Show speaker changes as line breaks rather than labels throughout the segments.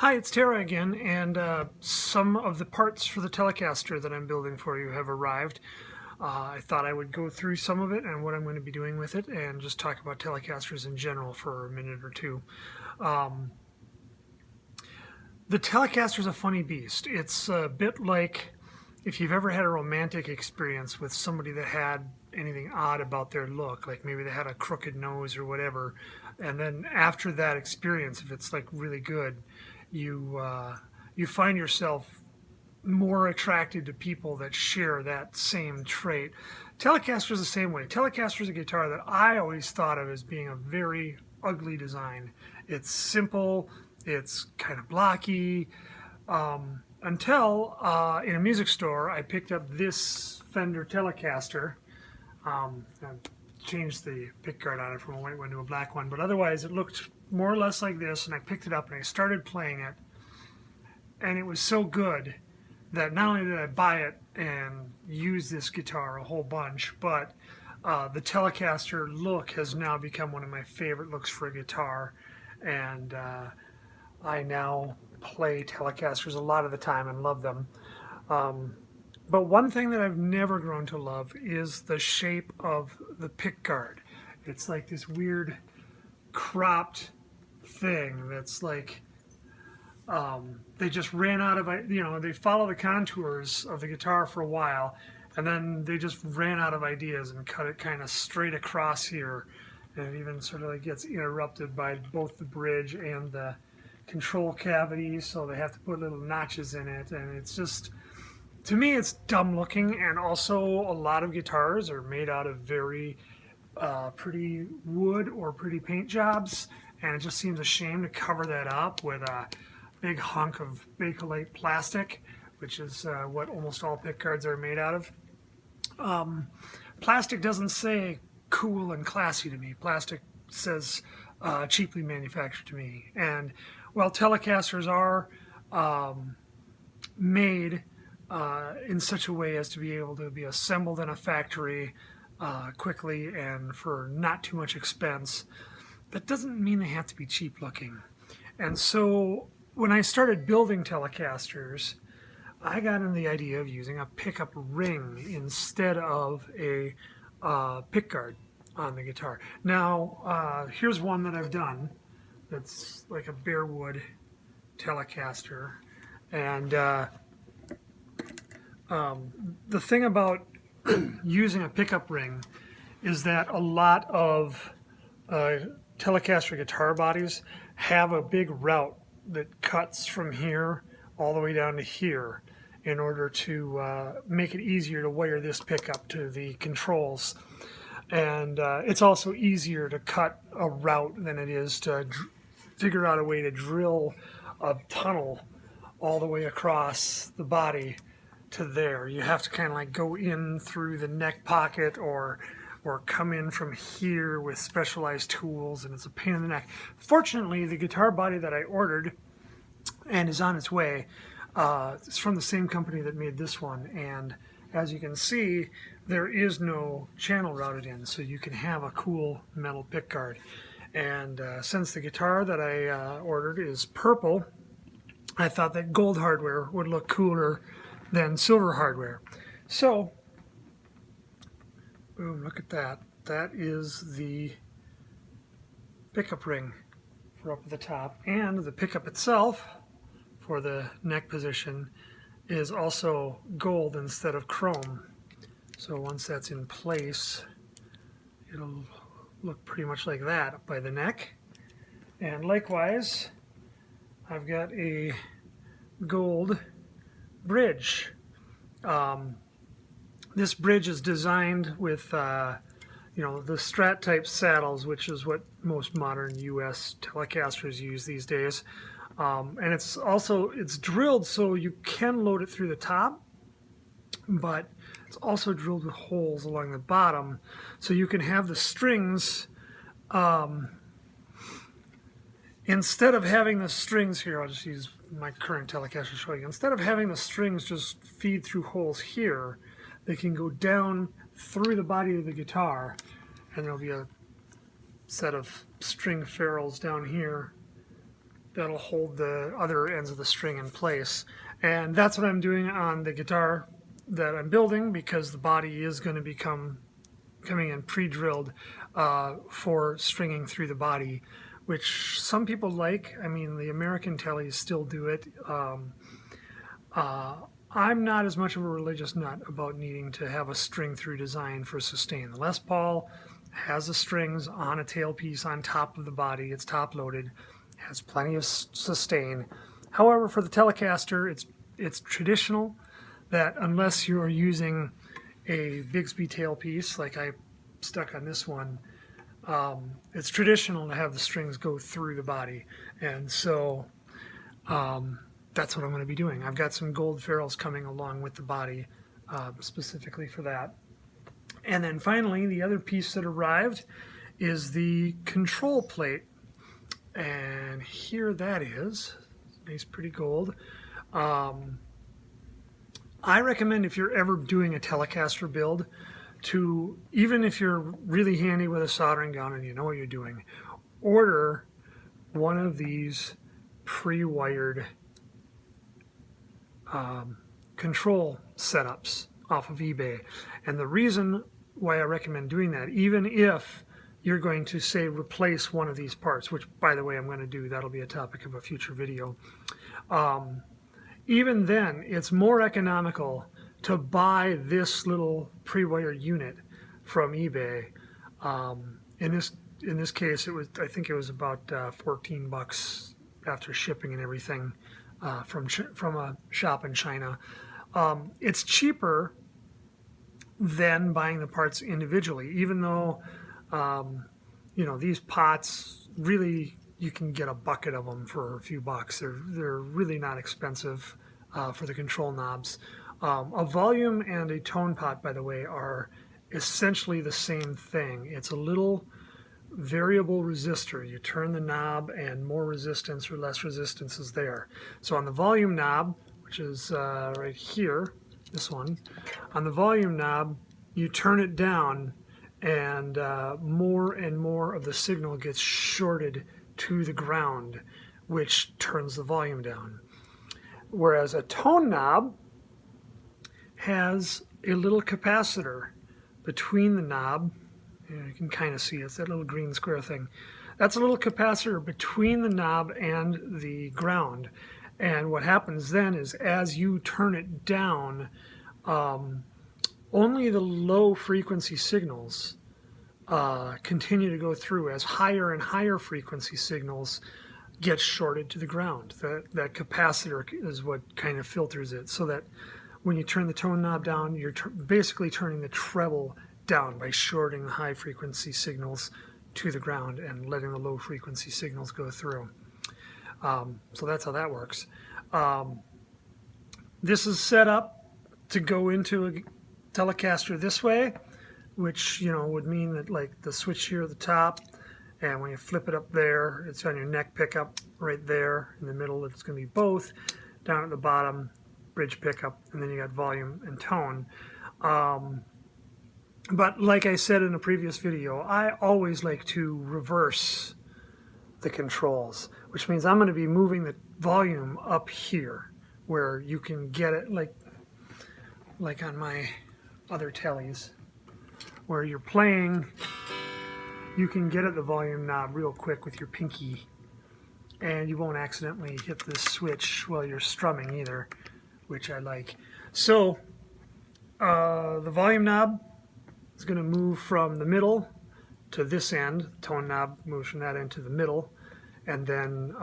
Hi, it's Tara again, and some of the parts for the Telecaster that I'm building for you have arrived. I thought I would go through some of it and what I'm going to be doing with it and just talk about Telecasters in general for a minute or two. Um, the Telecaster is a funny beast. It's a bit like if you've ever had a romantic experience with somebody that had anything odd about their look, like maybe they had a crooked nose or whatever, and then after that experience, if it's like really good, you find yourself more attracted to people that share that same trait. Telecaster is the same way. Telecaster is a guitar that I always thought of as being a very ugly design. It's simple, it's kind of blocky, until in a music store I picked up this Fender Telecaster. I changed the pickguard on it from a white one to a black one, but otherwise it looked more or less like this, and I picked it up and I started playing it, and it was so good that not only did I buy it and use this guitar a whole bunch, but the Telecaster look has now become one of my favorite looks for a guitar, and I now play Telecasters a lot of the time and love them. But one thing that I've never grown to love is the shape of the pickguard. It's like this weird cropped thing that's like they just ran out of, they follow the contours of the guitar for a while, and then they just ran out of ideas and cut it kind of straight across here, and it even sort of like gets interrupted by both the bridge and the control cavity, so they have to put little notches in it, and it's just, to me, it's dumb looking. And also a lot of guitars are made out of very pretty wood or pretty paint jobs, and it just seems a shame to cover that up with a big hunk of Bakelite plastic, which is what almost all pickguards are made out of. Plastic doesn't say cool and classy to me. Plastic says cheaply manufactured to me. And while Telecasters are made in such a way as to be able to be assembled in a factory quickly and for not too much expense, that doesn't mean they have to be cheap looking. And so when I started building Telecasters, I got in the idea of using a pickup ring instead of a pickguard on the guitar. Now, here's one that I've done that's like a bare wood Telecaster. And the thing about using a pickup ring is that a lot of Telecaster guitar bodies have a big route that cuts from here all the way down to here in order to make it easier to wire this pickup to the controls. And it's also easier to cut a route than it is to figure out a way to drill a tunnel all the way across the body to there. You have to kind of like go in through the neck pocket or come in from here with specialized tools, and it's a pain in the neck. Fortunately, the guitar body that I ordered and is on its way, it's from the same company that made this one, and as you can see, there is no channel routed in, so you can have a cool metal pickguard. And since the guitar that I ordered is purple, I thought that gold hardware would look cooler than silver hardware. So, boom, look at that. That is the pickup ring for up at the top. And the pickup itself for the neck position is also gold instead of chrome. So once that's in place, it'll look pretty much like that up by the neck. And likewise, I've got a gold bridge. This bridge is designed with the Strat type saddles, which is what most modern US Telecasters use these days. And it's drilled so you can load it through the top, but it's also drilled with holes along the bottom, so you can have the strings, instead of having the strings here, I'll just use my current Telecaster to show you. Instead of having the strings just feed through holes here, they can go down through the body of the guitar, and there'll be a set of string ferrules down here that'll hold the other ends of the string in place. And that's what I'm doing on the guitar that I'm building, because the body is going to be coming in pre-drilled for stringing through the body, which some people like. I mean, the American tellies still do it. I'm not as much of a religious nut about needing to have a string through design for sustain. The Les Paul has the strings on a tailpiece on top of the body. It's top loaded, has plenty of sustain. However, for the Telecaster, it's traditional that unless you're using a Bigsby tailpiece like I stuck on this one, it's traditional to have the strings go through the body. And so that's what I'm going to be doing. I've got some gold ferrules coming along with the body specifically for that. And then finally, the other piece that arrived is the control plate. And here that is. Nice, pretty gold. I recommend, if you're ever doing a Telecaster build, to, even if you're really handy with a soldering gun and you know what you're doing, order one of these pre-wired control setups off of eBay. And the reason why I recommend doing that, even if you're going to, say, replace one of these parts, which, by the way, I'm going to do, that'll be a topic of a future video, even then, it's more economical to buy this little pre-wired unit from eBay. In this case, it was, I think it was about $14 after shipping and everything from a shop in China. It's cheaper than buying the parts individually, even though you know, these pots, really, you can get a bucket of them for a few bucks. They're really not expensive for the control knobs. A volume and a tone pot, by the way, are essentially the same thing. It's a little variable resistor. You turn the knob and more resistance or less resistance is there. So on the volume knob, which is right here, this one, on the volume knob, you turn it down and more of the signal gets shorted to the ground, which turns the volume down. Whereas a tone knob has a little capacitor between the knob, and you can kind of see it's that little green square thing. That's a little capacitor between the knob and the ground. And what happens then is, as you turn it down, only the low frequency signals continue to go through, as higher and higher frequency signals get shorted to the ground. That capacitor is what kind of filters it, so that when you turn the tone knob down, you're basically turning the treble down by shorting the high frequency signals to the ground and letting the low frequency signals go through. So that's how that works. This is set up to go into a Telecaster this way, which, you know, would mean that, like, the switch here at the top, and when you flip it up there, it's on your neck pickup right there. In the middle, it's going to be both. Down at the bottom, bridge pickup, and then you got volume and tone. But like I said in a previous video, I always like to reverse the controls, which means I'm going to be moving the volume up here where you can get it, like on my other tellies, where you're playing, you can get at the volume knob real quick with your pinky, and you won't accidentally hit this switch while you're strumming either, which I like. So the volume knob is going to move from the middle to this end. Tone knob moves from that end to the middle, and then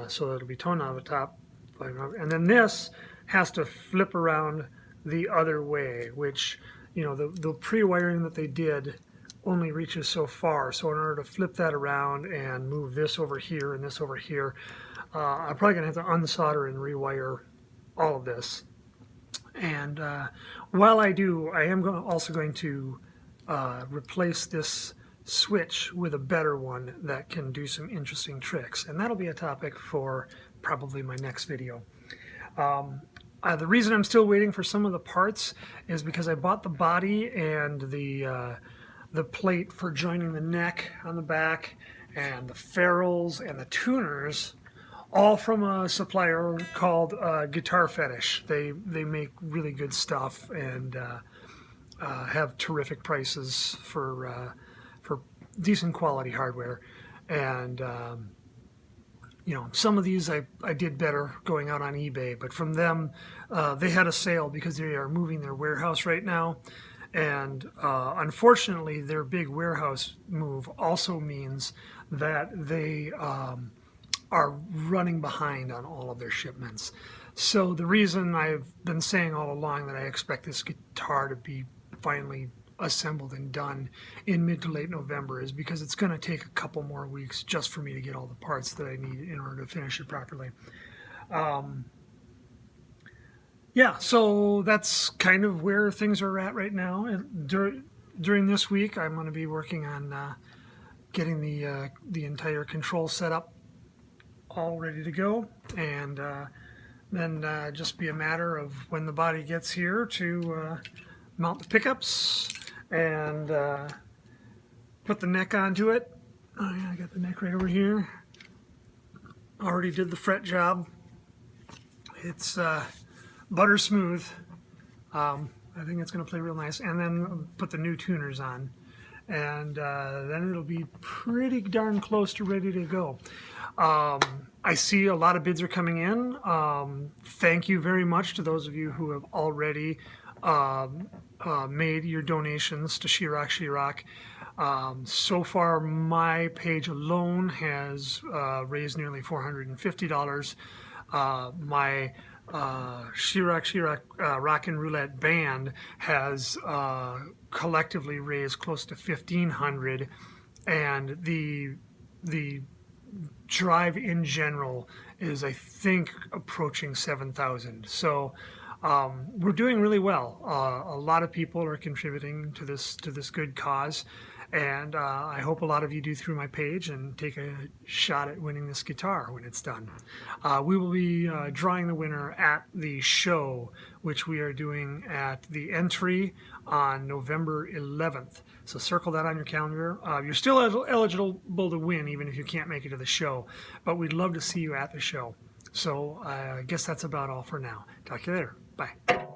so it'll be tone knob at the top, and then this has to flip around the other way, which, you know, the pre-wiring that they did only reaches so far. So in order to flip that around and move this over here and this over here, I'm probably going to have to unsolder and rewire all of this. And while I do, I am also going to replace this switch with a better one that can do some interesting tricks. And that'll be a topic for probably my next video. The reason I'm still waiting for some of the parts is because I bought the body and the plate for joining the neck on the back, and the ferrules and the tuners all from a supplier called Guitar Fetish. They make really good stuff and have terrific prices for decent quality hardware. And you know, some of these I did better going out on eBay, but from them, they had a sale because they are moving their warehouse right now. And unfortunately, their big warehouse move also means that they are running behind on all of their shipments. So the reason I've been saying all along that I expect this guitar to be finally assembled and done in mid to late November is because it's going to take a couple more weeks just for me to get all the parts that I need in order to finish it properly. Yeah, so that's kind of where things are at right now. And during this week, I'm going to be working on getting the entire control set up all ready to go, and then just be a matter of when the body gets here to mount the pickups and put the neck onto it. Oh yeah, I got the neck right over here. Already did the fret job. It's butter smooth. I think it's going to play real nice. And then put the new tuners on. And then it'll be pretty darn close to ready to go. I see a lot of bids are coming in. Thank you very much to those of you who have already made your donations to She-Rock She-Rock. So far, my page alone has raised nearly $450. My She-Rock She-Rock Rockin' Roulette band has collectively raised close to $1,500, and the drive in general is, I think, approaching 7,000. So we're doing really well. A lot of people are contributing to this good cause, and I hope a lot of you do through my page and take a shot at winning this guitar when it's done. We will be drawing the winner at the show, which we are doing at the Entry on November 11th. So circle that on your calendar. You're still eligible to win even if you can't make it to the show, but we'd love to see you at the show. So I guess that's about all for now. Talk to you later. Bye.